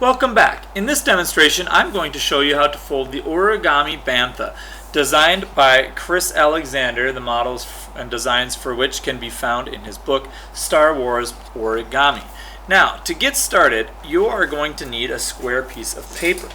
Welcome back. In this demonstration, I'm going to show you how to fold the Origami Bantha, designed by Chris Alexander, the models and designs for which can be found in his book, Star Wars Origami. Now, to get started, you are going to need a square piece of paper.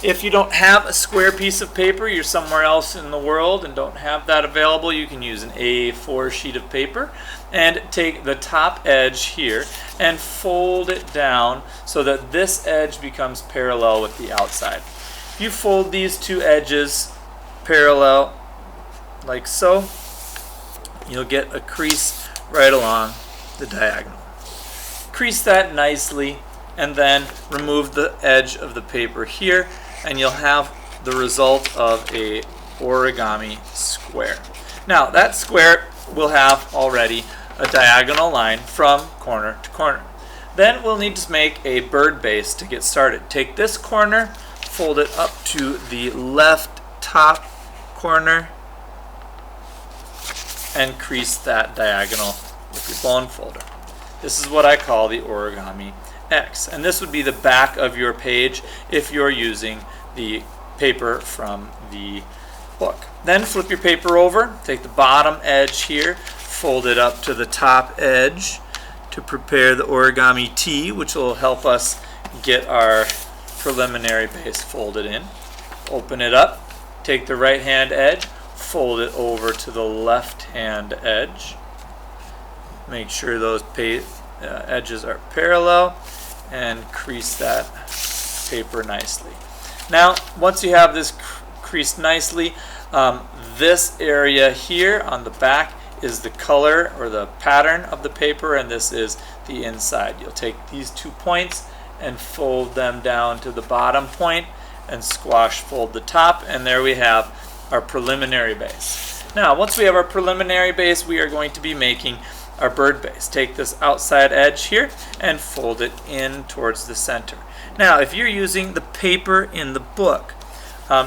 If you don't have a square piece of paper, you're somewhere else in the world and don't have that available, you can use an A4 sheet of paper and take the top edge here and fold it down so that this edge becomes parallel with the outside. If you fold these two edges parallel like so, you'll get a crease right along the diagonal. Crease that nicely and then remove the edge of the paper here, and you'll have the result of a origami square. Now that square will have already a diagonal line from corner to corner. Then we'll need to make a bird base to get started. Take this corner, fold it up to the left top corner, and crease that diagonal with your bone folder. This is what I call the origami X, and this would be the back of your page if you're using the paper from the book. Then flip your paper over, take the bottom edge here, fold it up to the top edge to prepare the origami T, which will help us get our preliminary base folded in. Open it up, take the right hand edge, fold it over to the left hand edge. Make sure those edges are parallel and crease that paper nicely. Now, once you have this creased nicely, this area here on the back is the color or the pattern of the paper, and this is the inside. You'll take these 2 points and fold them down to the bottom point and squash fold the top, and there we have our preliminary base. Now, once we have our preliminary base, we are going to be making our bird base. Take this outside edge here and fold it in towards the center. Now, if you're using the paper in the book,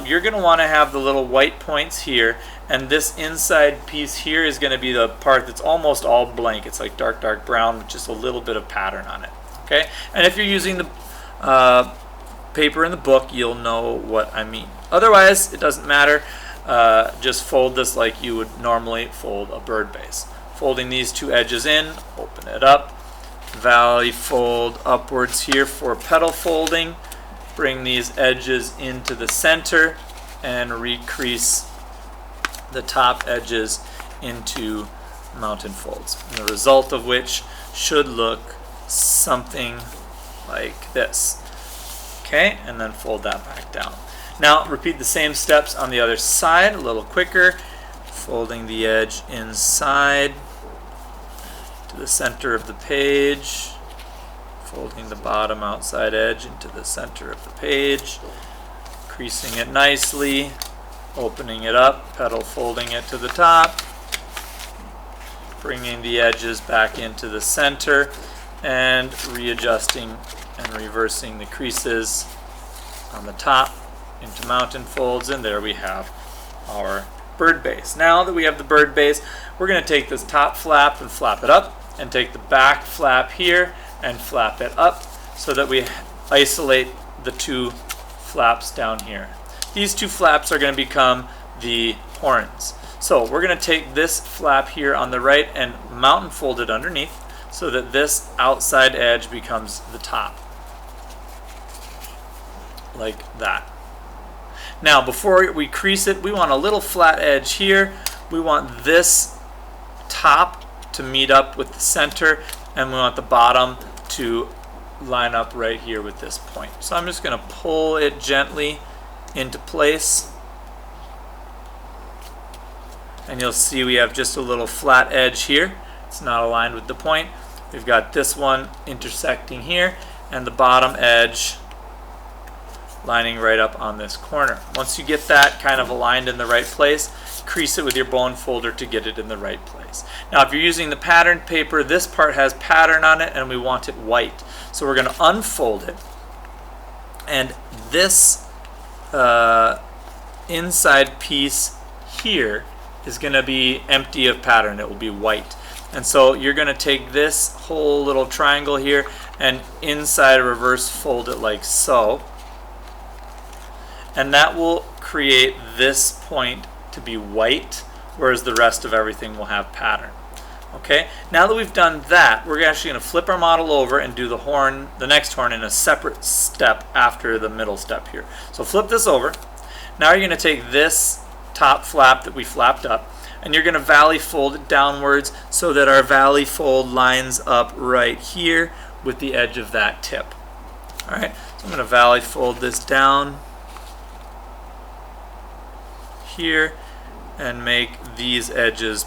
you're going to want to have the little white points here, and this inside piece here is going to be the part that's almost all blank. It's like dark brown with just a little bit of pattern on it. Okay, and if you're using the paper in the book, you'll know what I mean. Otherwise, it doesn't matter. Just fold this like you would normally fold a bird base. Folding these two edges in, open it up, valley fold upwards here for petal folding, bring these edges into the center and recrease the top edges into mountain folds, and the result of which should look something like this. Okay, and then fold that back down. Now repeat the same steps on the other side a little quicker, folding the edge inside to the center of the page, folding the bottom outside edge into the center of the page, creasing it nicely, opening it up, petal folding it to the top, bringing the edges back into the center, and readjusting and reversing the creases on the top into mountain folds, and there we have our bird base. Now that we have the bird base, we're going to take this top flap and flap it up, and take the back flap here and flap it up so that we isolate the two flaps down here. These two flaps are going to become the horns. So we're going to take this flap here on the right and mountain fold it underneath so that this outside edge becomes the top, like that. Now before we crease it, we want a little flat edge here. We want this top to meet up with the center, and we want the bottom to line up right here with this point. So I'm just going to pull it gently into place, and you'll see we have just a little flat edge here. It's not aligned with the point. We've got this one intersecting here and the bottom edge lining right up on this corner. Once you get that kind of aligned in the right place, crease it with your bone folder to get it in the right place. Now if you're using the patterned paper, this part has pattern on it and we want it white. So we're going to unfold it, and this inside piece here is going to be empty of pattern. It will be white. And so you're going to take this whole little triangle here and inside reverse fold it like so. And that will create this point to be white, whereas the rest of everything will have pattern. Okay, now that we've done that, we're actually going to flip our model over and do the horn, the next horn, in a separate step after the middle step here. So flip this over. Now you're going to take this top flap that we flapped up, and you're going to valley fold it downwards so that our valley fold lines up right here with the edge of that tip. All right, so I'm going to valley fold this down here and make these edges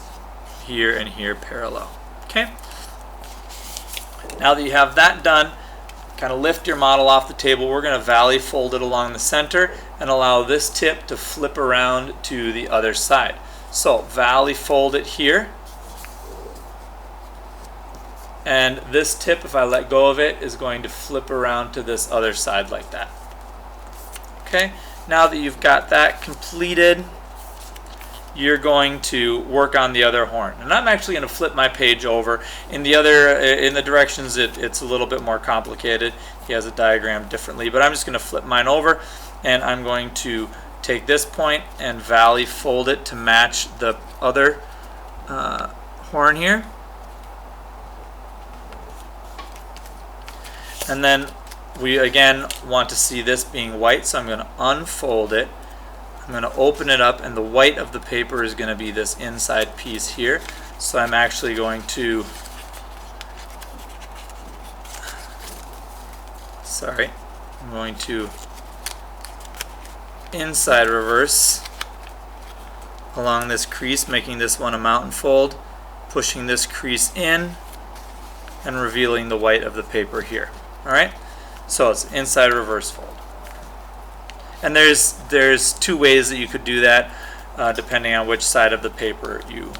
here and here parallel. Okay. Now that you have that done, kind of lift your model off the table. We're going to valley fold it along the center and allow this tip to flip around to the other side. So valley fold it here. And this tip, if I let go of it, is going to flip around to this other side like that. Okay. Now that you've got that completed, you're going to work on the other horn. And I'm actually going to flip my page over. In the directions, it's a little bit more complicated. He has a diagram differently, but I'm just going to flip mine over, and I'm going to take this point and valley fold it to match the other horn here. And then we again want to see this being white, so I'm going to unfold it. I'm going to open it up, and the white of the paper is going to be this inside piece here. So I'm actually going to, I'm going to inside reverse along this crease, making this one a mountain fold, pushing this crease in, and revealing the white of the paper here. All right, so it's inside reverse fold. And there's two ways that you could do that, depending on which side of the paper you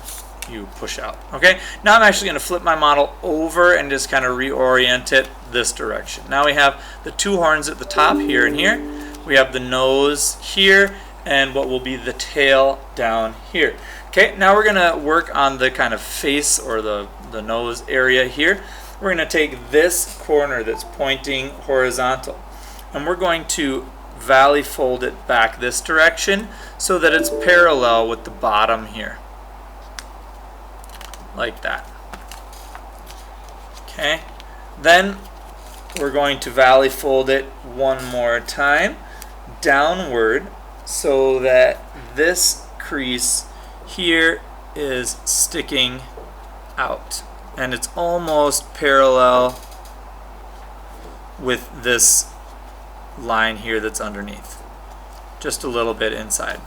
push out. Okay, now I'm actually going to flip my model over and just kind of reorient it this direction. Now we have the two horns at the top here and here. We have the nose here and what will be the tail down here. Okay, now we're going to work on the kind of face or the nose area here. We're going to take this corner that's pointing horizontal, and we're going to valley fold it back this direction so that it's parallel with the bottom here, like that. Okay, then we're going to valley fold it one more time downward so that this crease here is sticking out and it's almost parallel with this line here that's underneath, just a little bit inside.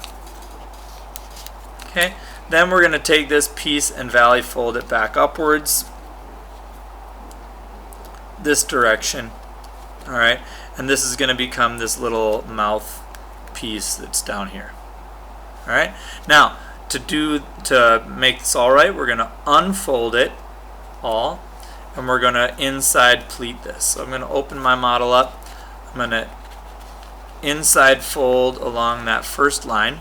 Okay, then we're going to take this piece and valley fold it back upwards this direction. All right, and this is going to become this little mouth piece that's down here. All right, now to make this all right, we're going to unfold it all, and we're going to inside pleat this. So I'm going to open my model up. I'm going to inside fold along that first line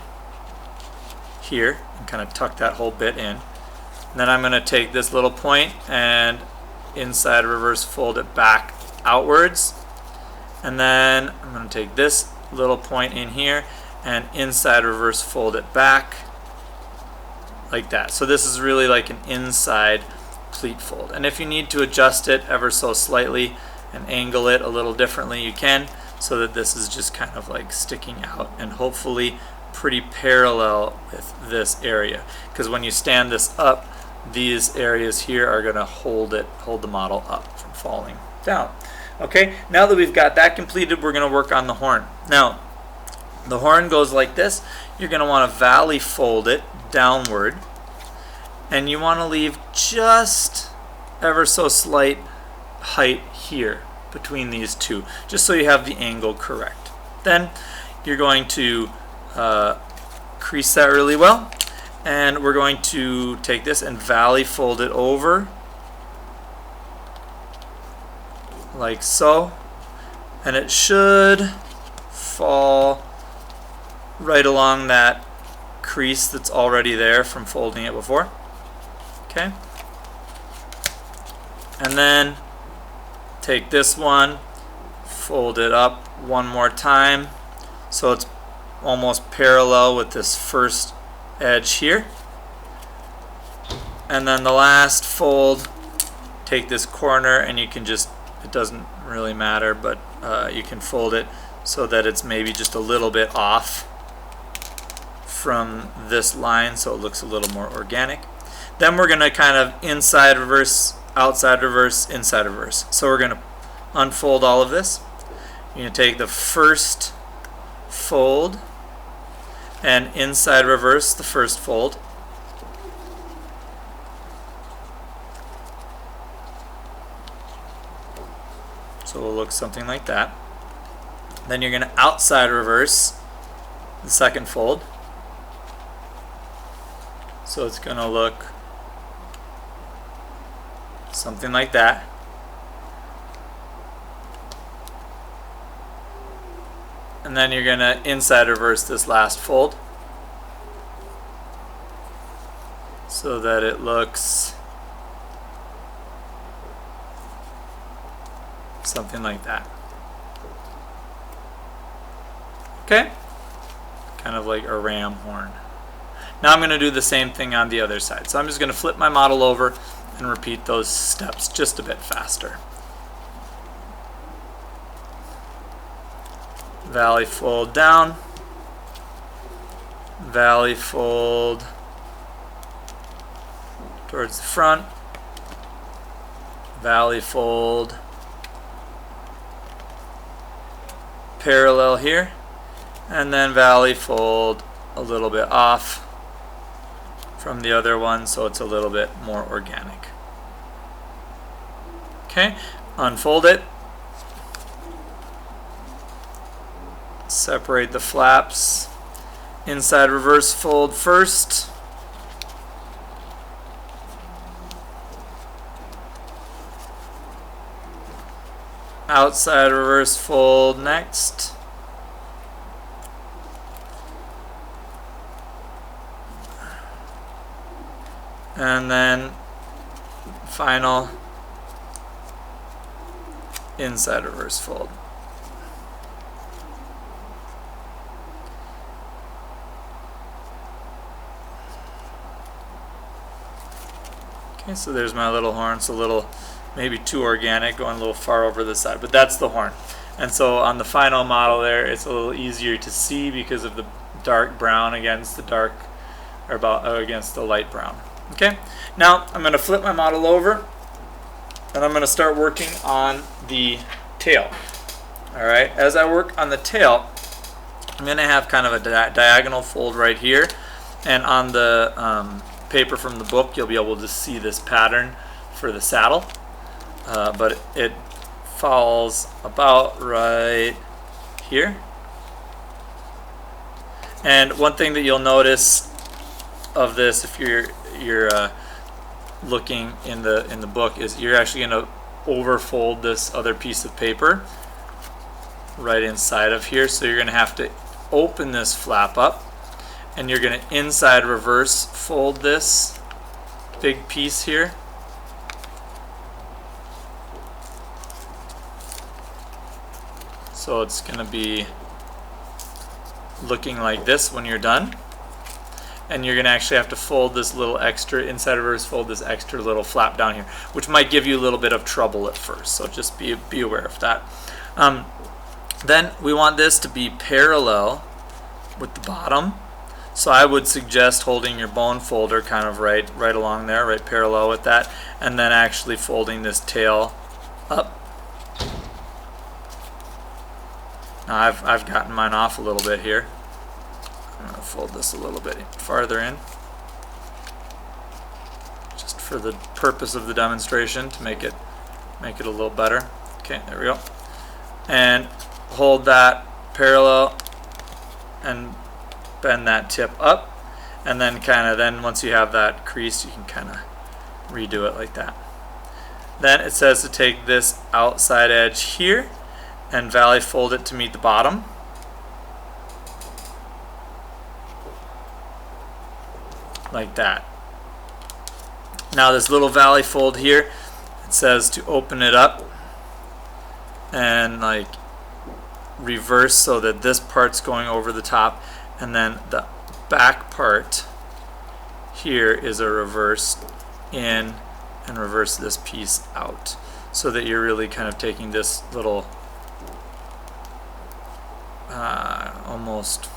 here and kind of tuck that whole bit in. And then I'm going to take this little point and inside reverse fold it back outwards. And then I'm going to take this little point in here and inside reverse fold it back like that. So this is really like an inside pleat fold. And if you need to adjust it ever so slightly and angle it a little differently, you can, so that this is just kind of like sticking out and hopefully pretty parallel with this area. Because when you stand this up, these areas here are going to hold the model up from falling down. Okay, now that we've got that completed, we're going to work on the horn. Now, the horn goes like this. You're going to want to valley fold it downward, and you want to leave just ever so slight height here between these two, just so you have the angle correct. Then you're going to crease that really well, and we're going to take this and valley fold it over like so, and it should fall right along that crease that's already there from folding it before. Okay, And then take this one, fold it up one more time so it's almost parallel with this first edge here. And then the last fold, take this corner and you can just, it doesn't really matter, but you can fold it so that it's maybe just a little bit off from this line so it looks a little more organic. Then we're going to kind of inside reverse, outside reverse, inside reverse. So we're going to unfold all of this. You're going to take the first fold and inside reverse the first fold. So it will look something like that. Then you're going to outside reverse the second fold. So it's going to look something like that. And then you're going to inside reverse this last fold so that it looks something like that. Okay? Kind of like a ram horn. Now I'm going to do the same thing on the other side. So I'm just going to flip my model over and repeat those steps just a bit faster. Valley fold down, valley fold towards the front, valley fold parallel here, and then valley fold a little bit off from the other one so it's a little bit more organic. Okay, unfold it. Separate the flaps. Inside reverse fold first. Outside reverse fold next. And then final inside reverse fold. Okay, so there's my little horn. It's a little, maybe too organic, going a little far over the side, but that's the horn. And so on the final model there, it's a little easier to see because of the dark brown against the dark, or against the light brown. Okay, now I'm going to flip my model over, and I'm going to start working on the tail. All right, as I work on the tail, I'm going to have kind of a diagonal fold right here, and on the paper from the book you'll be able to see this pattern for the saddle, but it falls about right here. And one thing that you'll notice of this, if you're looking in the book, is you're actually going to overfold this other piece of paper right inside of here, so you're going to have to open this flap up, and you're going to inside reverse fold this big piece here. So it's going to be looking like this when you're done. And you're going to actually have to fold this little extra, inside reverse fold this extra little flap down here, which might give you a little bit of trouble at first. So just be aware of that. Then we want this to be parallel with the bottom. So I would suggest holding your bone folder kind of right along there, right parallel with that, and then actually folding this tail up. Now I've gotten mine off a little bit here. I'm going to fold this a little bit farther in, just for the purpose of the demonstration, to make it a little better. Okay, there we go. And hold that parallel and bend that tip up, and then once you have that creased, you can kind of redo it like that. Then it says to take this outside edge here and valley fold it to meet the bottom. Like that. Now this little valley fold here, it says to open it up and like reverse so that this part's going over the top, and then the back part here is a reverse in and reverse this piece out, so that you're really kind of taking this little almost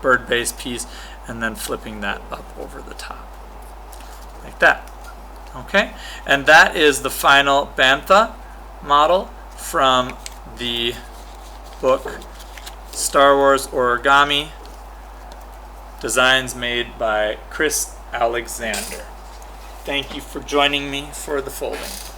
bird-based piece and then flipping that up over the top like that. Okay, and that is the final Bantha model from the book Star Wars Origami, designs made by Chris Alexander. Thank you for joining me for the folding.